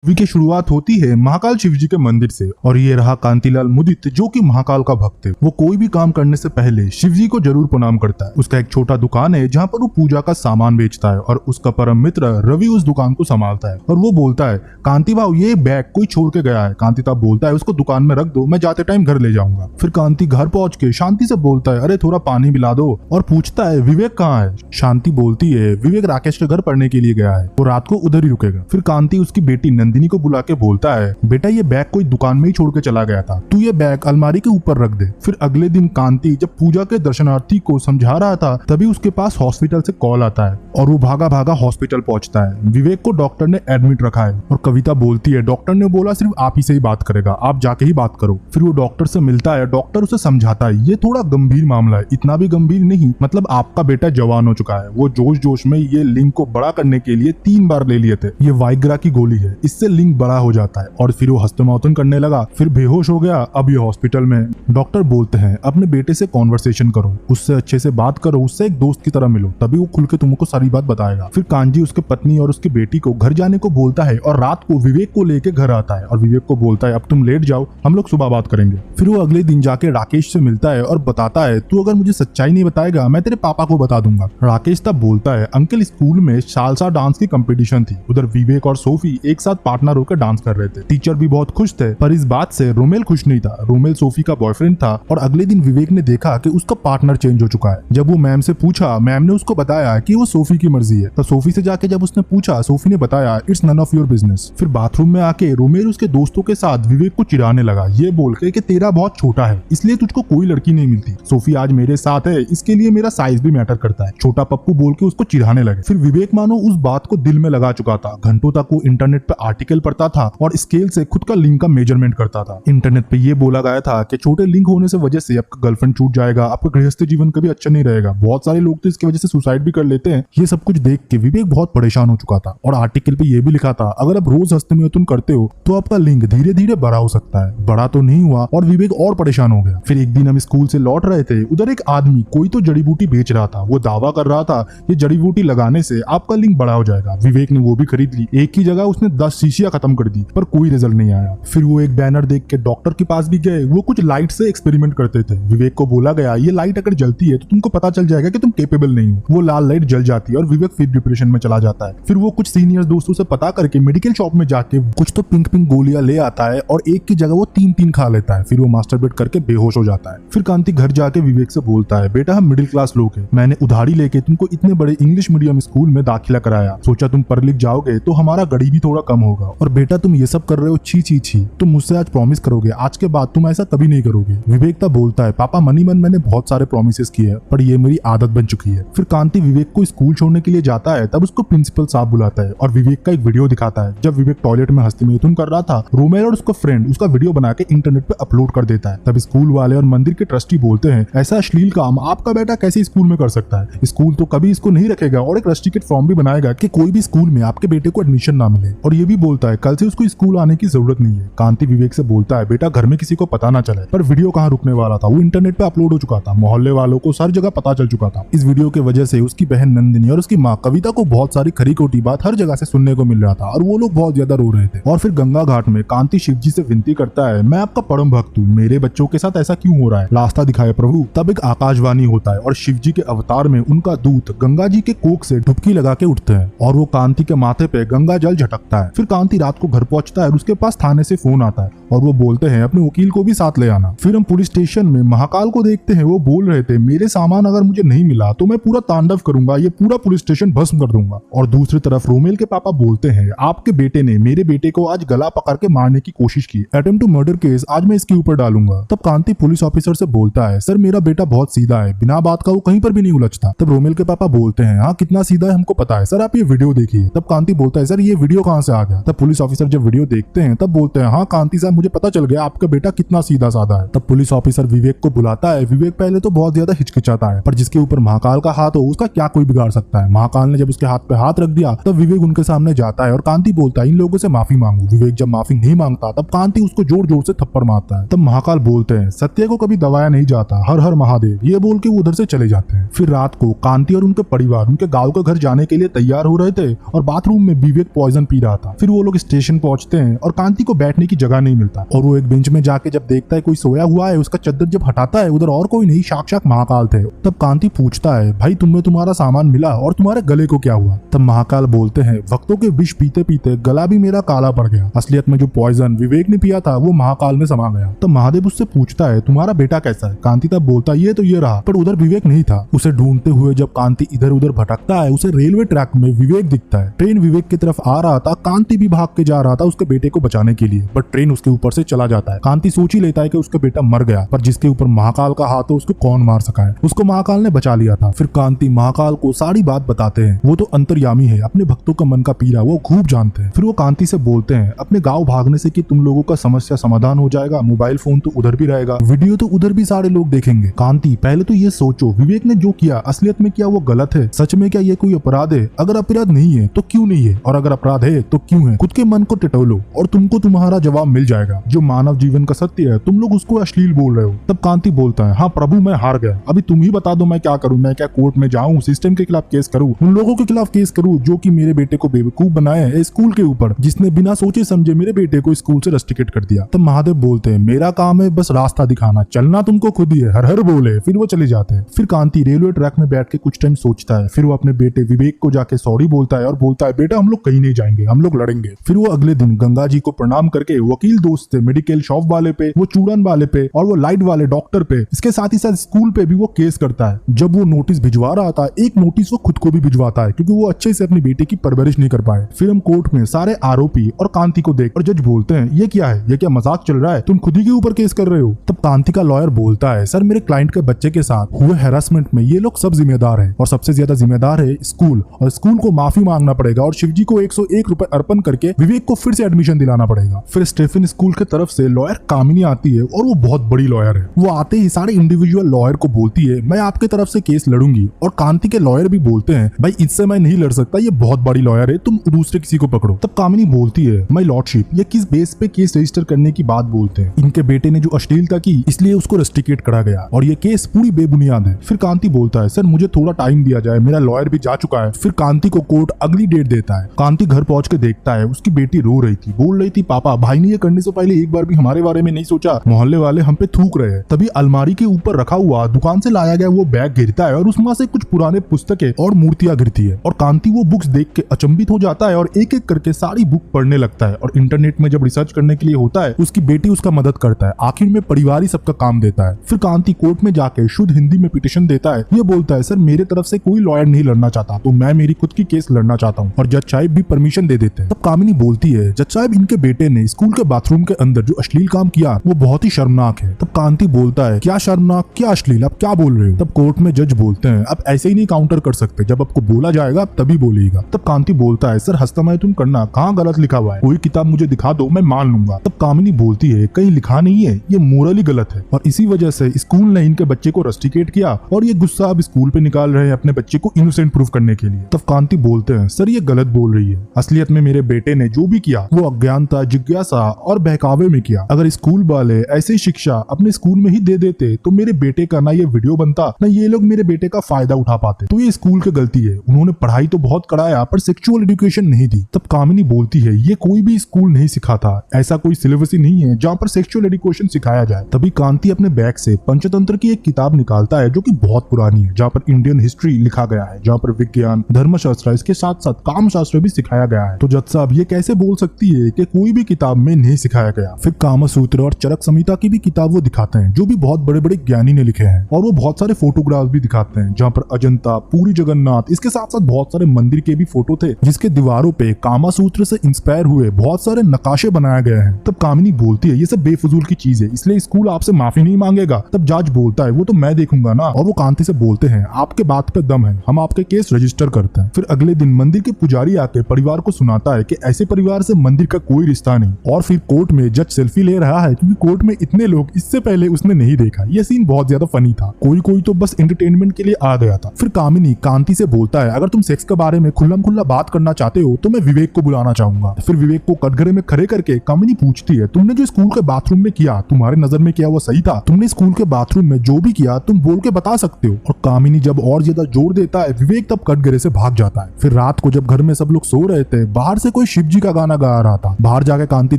Movie की शुरुआत होती है महाकाल शिव जी के मंदिर से और ये रहा कांतिलाल मुदित जो कि महाकाल का भक्त है। वो कोई भी काम करने से पहले शिव जी को जरूर प्रणाम करता है। उसका एक छोटा दुकान है जहाँ पर वो पूजा का सामान बेचता है और उसका परम मित्र रवि उस दुकान को संभालता है और वो बोलता है कांति भाव ये बैग कोई छोड़ के गया है। कांति तब बोलता है उसको दुकान में रख दो, मैं जाते टाइम घर ले जाऊंगा। फिर कांति घर पहुंच के शांति से बोलता है अरे थोड़ा पानी पिला दो और पूछता है विवेक कहाँ है। शांति बोलती है विवेक राकेश के घर पढ़ने के लिए गया है, वो रात को उधर ही रुकेगा। फिर कांति उसकी बेटी नंदिनी को बुला के बोलता है बेटा ये बैग कोई दुकान में ही छोड़ के चला गया था, तू ये बैग अलमारी के ऊपर रख दे। फिर अगले दिन कांति जब पूजा के दर्शनार्थी को समझा रहा था तभी उसके पास हॉस्पिटल से कॉल आता है और वो भागा भागा हॉस्पिटल पहुंचता है। विवेक को डॉक्टर ने एडमिट रखा है और कविता बोलती है डॉक्टर ने बोला सिर्फ आप ही से ही बात करेगा, आप जाके ही बात करो। फिर वो डॉक्टर से मिलता है, डॉक्टर उसे समझाता है ये थोड़ा गंभीर मामला है, इतना भी गंभीर नहीं, मतलब आपका बेटा जवान हो चुका है। वो जोश जोश में ये लिंग को बड़ा करने के लिए 3 बार ले लिए थे। ये वाइग्रा की गोली है, इससे लिंग बड़ा हो जाता है। और फिर वो हस्तमैथुन करने लगा, फिर बेहोश हो गया। अब ये हॉस्पिटल में। डॉक्टर बोलते हैं अपने बेटे से कॉन्वर्सेशन करो, उससे अच्छे से बात करो, उससे एक दोस्त की तरह मिलो, तभी वो खुल के तुमको सारी बात बताएगा। फिर कांजी उसके पत्नी और उसकी बेटी को घर जाने को बोलता है और रात को विवेक को लेके घर आता है और विवेक को बोलता है अब तुम लेट जाओ, हम लोग सुबह बात करेंगे। फिर वो अगले दिन जाके राकेश से मिलता है और बताता है तू अगर मुझे सच्चाई नहीं बताएगा मैं तेरे पापा को बता दूंगा। राकेश तब बोलता है अंकल स्कूल में सालसा डांस की कंपटीशन थी, उधर विवेक और सोफी एक साथ पार्टनर होकर डांस कर रहे थे। टीचर भी बहुत खुश थे, पर इस बात से रोमेल खुश नहीं था। रोमेल सोफी का बॉयफ्रेंड था और अगले दिन विवेक ने देखा कि उसका पार्टनर चेंज हो चुका है। जब वो मैम से पूछा, मैम ने उसको बताया कि वो सोफी की मर्जी है। तो सोफी से जाके जब उसने पूछा, सोफी ने बताया it's none of your business. फिर बाथरूम में आके रोमेल उसके दोस्तों के साथ विवेक को चिढ़ाने लगा, ये बोल के कि तेरा बहुत छोटा है इसलिए तुझको कोई लड़की नहीं मिलती। सोफी आज मेरे साथ है इसके लिए मेरा साइज भी मैटर करता है, छोटा पप्पू बोल के उसको चिढ़ाने लगे। फिर विवेक मानो उस बात को दिल में लगा चुका था। घंटों तक वो इंटरनेट पे आर्टिकल पढ़ता था और स्केल से खुद का लिंग का मेजरमेंट करता था। इंटरनेट पे ये बोला गया था कि छोटे लिंग होने से वजह से आपका गर्लफ्रेंड छूट जाएगा, आपका गृहस्थ जीवन कभी अच्छा नहीं रहेगा। बहुत सारे लोग तो इसकी वजह से सुसाइड भी कर लेते हैं। ये सब कुछ देख के विवेक बहुत परेशान हो चुका था और आर्टिकल पे ये भी लिखा था अगर आप रोज हस्तमैथुन करते हो तो आपका लिंग धीरे धीरे बड़ा हो सकता है। बड़ा तो नहीं हुआ और विवेक और परेशान हो गया। फिर एक दिन हम स्कूल से लौट रहे थे, उधर एक आदमी कोई तो जड़ी बूटी बेच रहा था। वो दावा कर रहा था ये जड़ी बूटी लगाने से आपका लिंग बड़ा हो जाएगा। विवेक ने वो भी खरीद ली। एक ही जगह उसने 10 शीशियां खत्म कर दी पर कोई रिजल्ट नहीं आया। फिर वो एक बैनर देख के डॉक्टर के पास भी गए। वो कुछ लाइट से एक्सपेरिमेंट करते थे। विवेक को बोला गया ये लाइट अगर जलती है तो तुमको पता चल जाएगा कि तुम केपेबल नहीं हो। वो लाल लाइट जल जाती है और विवेक फिर डिप्रेशन में चला जाता है। फिर वो कुछ सीनियर दोस्तों से पता करके मेडिकल शॉप में जाके कुछ तो पिंक पिंक गोलियां ले आता है और एक की जगह वो 3-3 खा लेता है। फिर वो मास्टरबेट करके बेहोश हो जाता है। फिर कांति घर जाके विवेक से बोलता है बेटा हम मिडिल क्लास लोग हैं, मैंने उधारी लेके तुमको इतने बड़े इंग्लिश मीडियम स्कूल में दाखिला कराया, सोचा तुम पढ़ लिख जाओगे तो हमारा गरीबी भी थोड़ा कम होगा। और बेटा तुम ये सब कर रहे हो, छी छी छी, तुम मुझसे आज प्रॉमिस करोगे आज के बाद तुम ऐसा कभी नहीं करोगे। विवेक तब बोलता है पापा मनी मन मैंने बहुत सारे प्रॉमिसेस किए हैं पर ये मेरी आदत बन चुकी है। फिर कांति विवेक को स्कूल छोड़ने के लिए जाता है, तब उसको प्रिंसिपल साहब बुलाता है और विवेक का एक वीडियो दिखाता है। जब विवेक टॉयलेट में हस्तमैथुन कर रहा था, रोमेल और उसका फ्रेंड उसका वीडियो बना के इंटरनेट पे अपलोड कर देता है। तब स्कूल वाले और मंदिर के ट्रस्टी बोलते हैं ऐसा अश्लील काम आपका बेटा कैसे स्कूल में कर सकता है, स्कूल तो कभी इसको नहीं रखेगा और एक रस्टिकेट फॉर्म भी बनाएगा कि कोई भी स्कूल में आपके बेटे को एडमिशन ना मिले। और ये भी बोलता है कल से उसको स्कूल आने की जरूरत नहीं है। कांति विवेक से बोलता है बेटा घर में किसी को पता ना चले, पर वीडियो कहाँ रुकने वाला था, वो इंटरनेट पे अपलोड हो चुका था, मोहल्ले वालों को हर जगह पता चल चुका था। इस वीडियो की वजह से उसकी बहन नंदिनी और उसकी माँ कविता को बहुत सारी खरी खोटी बात हर जगह से सुनने को मिल रहा था और वो लोग बहुत ज्यादा रो रहे थे। और फिर गंगा घाट में कांति शिव जी से विनती करता है मैं आपका परम भक्त हूँ, मेरे बच्चों के साथ ऐसा क्यों हो रहा है, रास्ता दिखाए प्रभु। तब एक आकाशवाणी होता है और शिव जी के अवतार में उनका दूत गंगा जी के कोख से डुबकी लगा के उठते हैं और वो कांति के माथे पे गंगा जल झटकता है। फिर कांति रात को घर पहुंचता है और उसके पास थाने से फोन आता है और वो बोलते हैं अपने वकील को भी साथ ले आना। फिर हम पुलिस स्टेशन में महाकाल को देखते हैं, वो बोल रहे थे मेरे सामान अगर मुझे नहीं मिला तो मैं पूरा तांडव करूंगा, ये पूरा पुलिस स्टेशन भस्म कर दूंगा। और दूसरी तरफ रोमेल के पापा बोलते हैं आपके बेटे ने मेरे बेटे को आज गला पकड़ के मारने की कोशिश की, अटेम्प्ट टू मर्डर केस आज मैं इसके ऊपर डालूंगा। तब कांति पुलिस ऑफिसर से बोलता है सर मेरा बेटा बहुत सीधा है, बिना बात का वो कहीं पर भी नहीं उलझता। तब रोमेल के पापा बोलते हैं हाँ कितना सीधा है हमको पता है, सर आप ये वीडियो देखिए। तब कांति बोलता है सर ये वीडियो कहाँ से आ गया। तब पुलिस ऑफिसर जब वीडियो देखते हैं तब बोलते हैं हाँ कांति साहब मुझे पता चल गया आपका बेटा कितना सीधा साधा है। तब पुलिस ऑफिसर विवेक को बुलाता है। विवेक पहले तो बहुत ज्यादा हिचकिचाता है, पर जिसके ऊपर महाकाल का हाथ हो उसका क्या कोई बिगाड़ सकता है। महाकाल ने जब उसके हाथ पे हाथ रख दिया तब विवेक उनके सामने जाता है और कांति बोलता है इन लोगों से माफी मांगू। विवेक जब माफी नहीं मांगता तब कांति उसको जोर जोर से थप्पड़ मारता है। तब महाकाल बोलते हैं सत्य को कभी दबाया नहीं जाता, हर हर महादेव, ये बोल के वो उधर से चले जाते हैं। फिर रात को कांति और उनके परिवार उनके गाँव के घर जाने के लिए तैयार हो रहे थे और बाथरूम में विवेक पॉइजन पी रहा था। फिर वो वो लोग स्टेशन पहुंचते हैं और कांति को बैठने की जगह नहीं मिलता और वो एक बेंच में जाके जब देखता है कोई सोया हुआ है, उसका चद्दर जब हटाता है उधर और कोई नहीं साक्षात महाकाल थे। तब कांति पूछता है भाई तुम्हें तुम्हारा सामान मिला और तुम्हारे गले को क्या हुआ? तब महाकाल बोलते हैं भक्तों के विष पीते पीते गला भी मेरा काला पड़ गया। असलियत में जो पॉइजन विवेक ने पिया था वो महाकाल में समा गया। तब महादेव उससे पूछता है तुम्हारा बेटा कैसा है? कांति तब बोलता है ये तो ये रहा, पर उधर विवेक नहीं था। उसे ढूंढते हुए जब कांति इधर उधर भटकता है उसे रेलवे ट्रैक में विवेक दिखता है। ट्रेन विवेक की तरफ आ रहा था, कांति भी भाग के जा रहा था उसके बेटे को बचाने के लिए, बट ट्रेन उसके ऊपर से चला जाता है। कांति सोच ही लेता है कि उसका बेटा मर गया, पर जिसके ऊपर महाकाल का हाथ है उसको कौन मार सका है? उसको महाकाल ने बचा लिया था। फिर कांति महाकाल को सारी बात बताते हैं। वो तो अंतर्यामी है, अपने भक्तों का मन का पीरा वो खूब जानते हैं। फिर वो कांति से बोलते हैं अपने गाँव भागने से कि तुम लोगों का समस्या समाधान हो जाएगा, मोबाइल फोन तो उधर भी रहेगा, वीडियो तो उधर भी सारे लोग देखेंगे। कांति पहले तो ये सोचो विवेक ने जो किया असलियत में क्या वो गलत है? सच में क्या ये कोई अपराध है? अगर अपराध नहीं है तो क्यों नहीं है, और अगर अपराध है तो क्यों है? खुद के मन को टिटोलो और तुमको तुम्हारा जवाब मिल जाएगा। जो मानव जीवन का सत्य है तुम लोग उसको अश्लील बोल रहे हो। तब कांति बोलता है हाँ प्रभु मैं हार गया, अभी तुम ही बता दो मैं क्या करूँ? मैं क्या कोर्ट में जाऊँ, सिस्टम के खिलाफ केस करूँ, उन लोगों के खिलाफ केस करूँ जो कि मेरे बेटे को बेवकूफ बनाए है स्कूल के ऊपर, जिसने बिना सोचे समझे मेरे बेटे को स्कूल से रस्टिकेट कर दिया। तब महादेव बोलते हैं मेरा काम है बस रास्ता दिखाना, चलना तुमको खुद ही है, हर हर बोले। फिर वो चले जाते हैं। फिर कांति रेलवे ट्रैक में बैठ के कुछ टाइम सोचता है। फिर वो अपने बेटे विवेक को जाके सॉरी बोलता है और बोलता है बेटा हम लोग कहीं नहीं जाएंगे, हम लोग लड़ेंगे। फिर वो अगले दिन गंगा जी को प्रणाम करके वकील दोस्त से, मेडिकल शॉप वाले पे, वो चूड़न वाले पे और वो लाइट वाले डॉक्टर पे, इसके साथ ही साथ स्कूल पे भी वो केस करता है। जब वो नोटिस भिजवा रहा था एक नोटिस वो खुद को भी भिजवाता है क्योंकि वो अच्छे से अपनी बेटी की परवरिश नहीं कर पाए। फिर हम कोर्ट में सारे आरोपी और कांति को देख और जज बोलते हैं ये क्या है, ये क्या मजाक चल रहा है, तुम खुद ही के ऊपर केस कर रहे हो? तब कांति का लॉयर बोलता है सर मेरे क्लाइंट के बच्चे के साथ हुए हैरेसमेंट में ये लोग सब जिम्मेदार हैं और सबसे ज्यादा जिम्मेदार है स्कूल, और स्कूल को माफी मांगना पड़ेगा और शिवजी को 101 रुपए अर्पण करके विवेक को फिर से एडमिशन दिलाना पड़ेगा। फिर स्टीफन स्कूल की तरफ से लॉयर कामिनी आती है और वो बहुत बड़ी लॉयर है। वो आते ही सारे इंडिविजुअल लॉयर को बोलती है मैं आपके तरफ से केस लड़ूंगी, और कांति के लॉयर भी बोलते हैं भाई इससे मैं नहीं लड़ सकता, ये बहुत बड़ी लॉयर है, तुम दूसरे किसी को पकड़ो। तब कामिनी बोलती है माय लॉर्डशिप ये किस बेस पे केस रजिस्टर करने की बात बोलते हैं? इनके बेटे ने जो अश्लीलता की इसलिए उसको रस्टिकेट करा गया और ये केस पूरी बेबुनियाद है। फिर कांति बोलता है सर मुझे थोड़ा टाइम दिया जाए, मेरा लॉयर भी जा चुका है। फिर कांति को कोर्ट अगली डेट देता है। कांति घर पहुंच के देखता है उसकी बेटी रो रही थी, बोल रही थी पापा भाई ने ये करने से पहले एक बार भी हमारे बारे में नहीं सोचा, मोहल्ले वाले हम पे थूक रहे हैं। तभी अलमारी के ऊपर रखा हुआ दुकान से लाया गया वो बैग गिरता है और उसमें से कुछ पुराने पुस्तकें और मूर्तियां गिरती है और कांति वो बुक्स देख के अचंभित हो जाता है और एक एक करके सारी बुक पढ़ने लगता है। और इंटरनेट में जब रिसर्च करने के लिए होता है उसकी बेटी उसका मदद करता है। आखिर में परिवार ही सबका काम देता है। फिर कांति कोर्ट में जाके शुद्ध हिंदी में पिटीशन देता है। ये बोलता है सर मेरे तरफ से कोई लॉयर नहीं लड़ना चाहता, तो मैं मेरी खुद की केस लड़ना चाहता हूँ, और जज साहब भी परमिशन दे देते हैं। तब कामिनी बोलती है जज साहब इनके बेटे ने स्कूल के बाथरूम के अंदर जो अश्लील काम किया वो बहुत ही शर्मनाक है। तब कांति बोलता है क्या शर्मनाक, क्या अश्लील, आप क्या बोल रहे हो? तब कोर्ट में जज बोलते हैं आप ऐसे ही नहीं काउंटर कर सकते, जब आपको बोला जाएगा तभी बोलिएगा। तब कांति बोलता है सर हस्तमय तुम करना, कहाँ गलत लिखा हुआ है, कोई किताब मुझे दिखा दो मैं मान लूंगा। तब कामिनी बोलती है कहीं लिखा नहीं है, ये मोरली गलत है और इसी वजह से स्कूल ने इनके बच्चे को रस्टिकेट किया और ये गुस्सा अब स्कूल पे निकाल रहे हैं अपने बच्चे को इनोसेंट प्रूफ करने के लिए। तब कांति बोलते हैं सर ये गलत बोल रही है, असलियत में मेरे बेटे ने जो भी किया वो अज्ञानता, जिज्ञासा और बहकावे में किया। अगर स्कूल वाले ऐसी शिक्षा अपने स्कूल में ही दे देते तो मेरे बेटे का ना ये वीडियो बनता, ना ये लोग मेरे बेटे का फायदा उठा पाते। तो ये स्कूल की गलती है, उन्होंने पढ़ाई तो बहुत कराया पर सेक्सुअल एजुकेशन नहीं दी। तब कामिनी बोलती है ये कोई भी स्कूल नहीं सिखाता, ऐसा कोई सिलेबस ही नहीं है जहाँ पर सेक्सुअल एजुकेशन सिखाया जाए। तभी कांति अपने बैग से पंचतंत्र की एक किताब निकालता है जो कि बहुत पुरानी है, जहाँ पर इंडियन हिस्ट्री लिखा गया है, जहाँ पर विज्ञान, धर्मशास्त्र, इसके साथ साथ काम शास्त्र भी सिखाया गया है। तो जज साहब ये कैसे बोल सकती है कि कोई भी किताब में नहीं सिखाया गया? फिर कामा सूत्र और चरक संहिता की भी किताब वो दिखाते हैं जो भी बहुत बड़े बड़े ज्ञानी ने लिखे हैं, और वो बहुत सारे फोटोग्राफ भी दिखाते हैं जहाँ पर अजंता, पूरी जगन्नाथ, इसके साथ साथ बहुत सारे मंदिर के भी फोटो थे जिसके दीवारों पे कामा सूत्र से इंस्पायर हुए बहुत सारे नकाशे बनाए गए हैं। तब कामिनी बोलती है ये सब बेफजूल की चीज है, इसलिए स्कूल आपसे माफी नहीं मांगेगा। तब जज बोलता है वो तो मैं देखूंगा ना, और वो कांति से बोलते हैं आपके बात पे दम है, हम आपके केस रजिस्टर करते हैं। फिर अगले दिन मंदिर के पुजारी आके परिवार को सुनाता है कि ऐसे परिवार से मंदिर का कोई रिश्ता नहीं, और फिर कोर्ट में जज सेल्फी ले रहा है क्योंकि कोर्ट में इतने लोग इससे पहले उसने नहीं देखा। ये सीन बहुत ज्यादा फनी था, कोई तो बस एंटरटेनमेंट के लिए आ गया था। फिर कामिनी कांति से बोलता है अगर तुम सेक्स के बारे में खुल्लम खुल्ला बात करना चाहते हो तो मैं विवेक को बुलाना चाहूंगा। फिर विवेक को कटघरे में खड़े करके कामिनी पूछती है तुमने जो स्कूल के बाथरूम में किया तुम्हारे नजर में क्या वो सही था? तुमने स्कूल के बाथरूम में जो भी किया तुम बोल के बता सकते हो। और कामिनी जब और ज्यादा जोर देता है विवेक तब कटघरे से भाग जाता है। फिर रात को जब घर में सब लोग सो रहे थे बाहर से कोई वो शिव जी का गाना गा रहा था। बाहर जाके कांति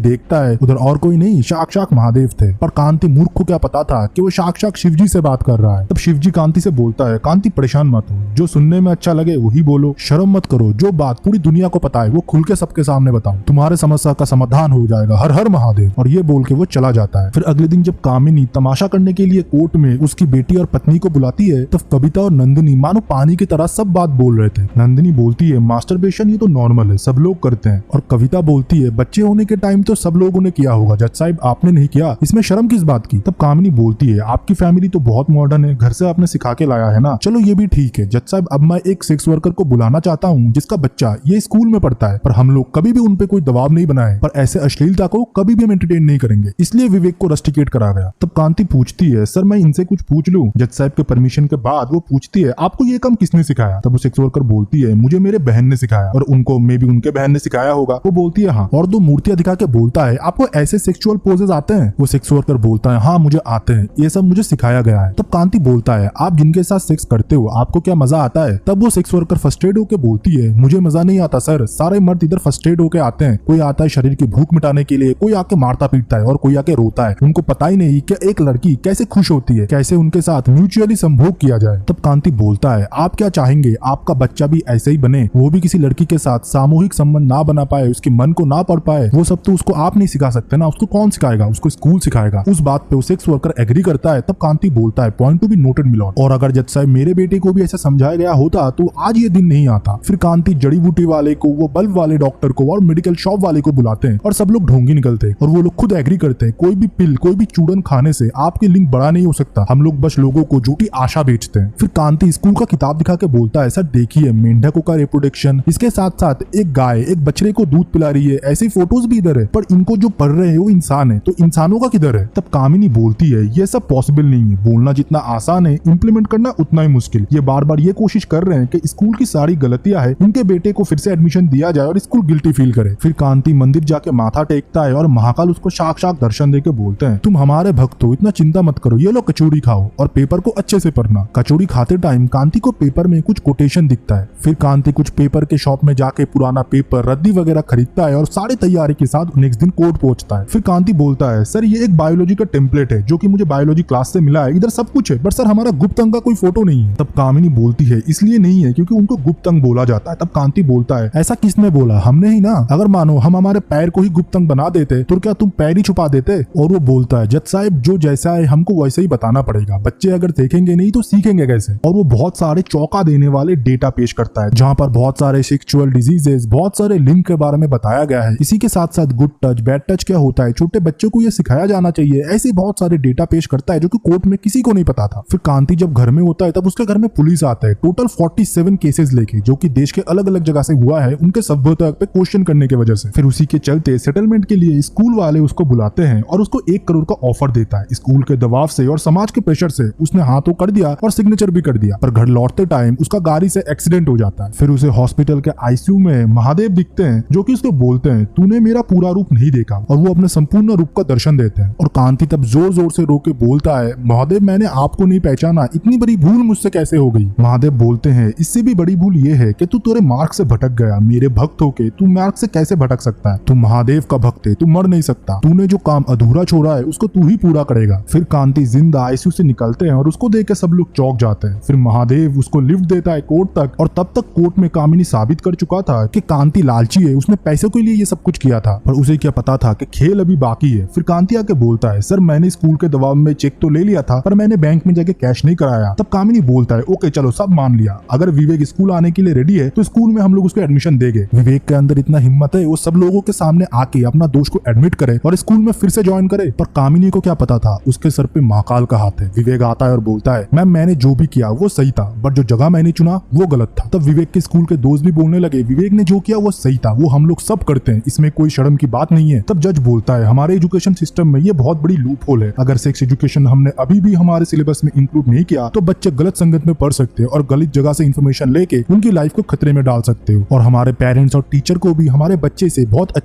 देखता है उधर और कोई नहीं, साक्षात महादेव थे। पर कांति मूर्ख को क्या पता था कि वो साक्षात शिव जी से बात कर रहा है। तब शिव जी कांति से बोलता है, कांति परेशान मत हो, जो सुनने में अच्छा लगे वही बोलो, शर्म मत करो, जो बात पूरी दुनिया को पता है वो खुल के सबके सामने बताओ, तुम्हारे समस्या का समाधान हो जाएगा, हर हर महादेव। और ये बोल के वो चला जाता है। फिर अगले दिन जब कामिनी तमाशा करने के लिए कोर्ट में उसकी बेटी और पत्नी को बुलाती है, तब कविता और नंदिनी मानो पानी की तरह सब बात बोल रहे थे। नंदिनी बोलती है, मास्टरबेशन ये तो नॉर्मल है, सब लोग करते हैं। और कविता बोलती है, बच्चे होने के टाइम तो सब लोगों ने किया होगा, जज साहब आपने नहीं किया, इसमें शर्म किस बात की। तब कामिनी बोलती है, आपकी फैमिली तो बहुत मॉडर्न है, घर से आपने सिखा के लाया है ना, चलो ये भी ठीक है जज साहब, अब मैं एक सेक्स वर्कर को बुलाना चाहता हूँ जिसका बच्चा ये स्कूल में पढ़ता है, पर हम लोग कभी भी उन पे कोई दबाव नहीं बनाए, पर ऐसे अश्लीलता को कभी भी हम एंटरटेन नहीं करेंगे, इसलिए विवेक को रस्टिकेट करा गया। तब कांति पूछती है, सर मैं इनसे कुछ पूछ लूं। जज साहब के परमिशन के बाद वो पूछती है, आपको ये काम किसने सिखाया। तब वो सेक्स वर्कर बोलती है, मुझे मेरे बहन ने सिखाया, और उनको मे भी उनके बहन ने सिखाया होगा। वो बोलती है हाँ, और दो मूर्तियां दिखा के बोलता है, आपको ऐसे सेक्सुअल पोजेस आते हैं। वो सेक्स वर्कर बोलता है, हाँ मुझे आते हैं, ये सब मुझे सिखाया गया है। तब कांति बोलता है, आप जिनके साथ सेक्स करते हो आपको क्या मजा आता है। तब वो सेक्स वर्कर फ्रस्ट्रेट होकर बोलती है, मुझे मजा नहीं आता सर, सारे मर्द इधर फ्रस्ट्रेट होकर आते हैं, कोई आता है शरीर की भूख मिटाने के लिए, कोई आके मारता पीटता है और कोई आके रोता है, उनको पता ही नहीं कि एक लड़की कैसे खुश होती है, कैसे उनके साथ म्यूचुअली संभोग किया जाए। तब कांति बोलता है, आप क्या चाहेंगे आपका बच्चा भी ऐसे ही बने, वो भी किसी लड़की के साथ सामूहिक संबंध ना बना पाए, उसके मन को ना पढ़ पाए, वो सब तो उसको आप नहीं सिखा सकते ना, उसको कौन सिखाएगा, उसको स्कूल सिखाएगा। उस बात पे सेक्स वर्कर एग्री करता है। तब कांति बोलता है, point to be noted milord, और अगर जज साहब मेरे बेटे को भी ऐसा समझाया गया होता तो आज ये दिन नहीं आता। फिर कांति जड़ी बूटी वाले को, वो बल्ब वाले डॉक्टर को और मेडिकल शॉप वाले को बुलाते हैं और सब लोग ढोंगी निकलते हैं और वो लोग खुद एग्री करते हैं, कोई भी पिल कोई भी चूड़न खाने से आपके लिंग बड़ा नहीं हो सकता, हम लोग बस लोगों को झूठी आशा बेचते हैं। फिर कांति स्कूल का किताब दिखा के बोलता है, सर देखिए मेंढकों का रिप्रोडक्शन, इसके साथ साथ एक गाय एक बछड़े को दूध पिला रही है, ऐसी फोटोज भी इधर है, पर इनको जो पढ़ रहे हैं वो इंसान है, तो इंसानों का किधर है। तब कामिनी बोलती है, ये सब पॉसिबल नहीं है, बोलना जितना आसान है इंप्लीमेंट करना उतना ही मुश्किल। ये बार बार ये कोशिश कर रहे हैं कि स्कूल की सारी गलतियां है, इनके बेटे को फिर से एडमिशन दिया जाए और स्कूल गिल्टी फील करे। फिर कांति मंदिर जाके माथा टेकता है और महाकाल उसको साक्षात दर्शन देके बोलते हैं, तुम हमारे भक्त हो, इतना चिंता मत करो, ये लो कचौड़ी खाओ और पेपर को अच्छे से पढ़ना। कचौड़ी खाते टाइम कांति को पेपर में कुछ कोटेशन दिखता है। फिर कांति कुछ पेपर के शॉप में जाके पुराना पेपर रद्दी वगैरह खरीदता है और सारी तैयारी के साथ नेक्स्ट दिन कोर्ट पहुंचता है। फिर कांति बोलता है, सर ये एक बायोलॉजी का टेम्पलेट है जो कि मुझे बायोलॉजी क्लास से मिला है, इधर सब कुछ है, पर सर हमारा गुप्त अंग का कोई फोटो नहीं है। तब कामिनी बोलती है, इसलिए नहीं है क्योंकि उनको गुप्त अंग बोला जाता है। तब कांति बोलता है, ऐसा किसने बोला, हमने ही ना, अगर मानो हम हमारे पैर को ही गुप्त अंग बना देते तो क्या तुम पैर ही छुपा देते। और वो बोलता है, जज साहब जो जैसा है हमको वैसे ही बताना पड़ेगा, बच्चे अगर देखेंगे नहीं तो सीखेंगे कैसे। और वो बहुत सारे चौंका देने वाले डेटा पेश करता है जहाँ पर बहुत सारे सेक्सुअल डिजीजेस, बहुत सारे लिंग के बारे में बताया गया है। इसी के साथ साथ गुड टच बैड टच क्या होता है, छोटे बच्चों को ये सिखाया जाना चाहिए, ऐसे बहुत सारे डेटा पेश करता है जो कि कोर्ट में किसी को नहीं पता था। फिर कांति जब घर में होता है तब उसके घर में पुलिस आता है टोटल 47 केसेस लेके, जो कि देश के अलग अलग जगह से हुआ है उनके सभ्यता पे क्वेश्चन करने की वजह से। फिर उसी के चलते सेटलमेंट के लिए स्कूल वाले उसको बुलाते हैं और उसको 1 करोड़ का ऑफर देता है। स्कूल के दबाव से और समाज के प्रेशर से उसने हाँ तो कर दिया और सिग्नेचर भी कर दिया, पर घर लौटते टाइम उसका गाड़ी से एक्सीडेंट हो जाता है। फिर उसे हॉस्पिटल के आईसीयू में महादेव दिखते हैं जो कि उसको बोलते हैं, तूने मेरा पूरा रूप नहीं देखा, और वो अपने संपूर्ण रूप का दर्शन देते हैं। और कांति तब जोर जोर से रो के बोलता है, महादेव मैंने आपको नहीं पहचाना, इतनी बड़ी भूल मुझसे कैसे हो गई। महादेव बोलते हैं, इससे भी बड़ी भूल ये है कि तू तेरे मार्ग से भटक गया, मेरे भक्त होके तू मार्ग से कैसे भटक सकता है, तू महादेव का भक्त है, तू मर नहीं सकता, तूने जो काम अधूरा छोड़ा है उसको तू ही पूरा करेगा। फिर कांति जिंदा आईसीयू से निकलते हैं और उसको देख के सब लोग चौंक जाते हैं। फिर महादेव उसको लिफ्ट देता है कोर्ट तक, और तब तक कोर्ट में कामिनी साबित कर चुका था कि कांति लालची है, उसने पैसे के लिए ये सब कुछ किया था, पर उसे क्या पता था कि खेल अभी बाकी है। फिर कांति आके बोलता है, सर मैंने स्कूल के दबाव में चेक तो ले लिया था, पर मैंने बैंक में जाके कैश नहीं कराया। तब कामिनी बोलता है, ओके चलो सब मान लिया, अगर विवेक स्कूल आने के लिए रेडी है तो स्कूल में हम लोग उसको एडमिशन देंगे। विवेक के अंदर इतना हिम्मत है वो सब लोगों के सामने आके अपना दोष को एडमिट करे और स्कूल में फिर से ज्वाइन करे, पर कामिनी को क्या पता था उसके सर पे महाकाल का हाथ है। विवेक आता है और बोलता है, मैम मैंने जो भी किया वो सही था, बट जो जगह मैंने चुना वो गलत था। तब विवेक के स्कूल के दोस्त भी बोलने लगे, विवेक ने जो किया वो सही था, वो हम लोग सब करते हैं, इसमें कोई शर्म की बात नहीं है। तब जज बोलता है, हमारे एजुकेशन सिस्टम में ये बहुत बड़ी लूप होल है, अगर सेक्स एजुकेशन हमने अभी भी हमारे सिलेबस में इंक्लूड नहीं किया तो बच्चे गलत संगत में पढ़ सकते हैं और गलत जगह से इन्फॉर्मेशन लेके उनकी लाइफ को खतरे में डाल सकते हो, और हमारे पेरेंट्स और टीचर को भी हमारे बच्चे से बहुत अच्छे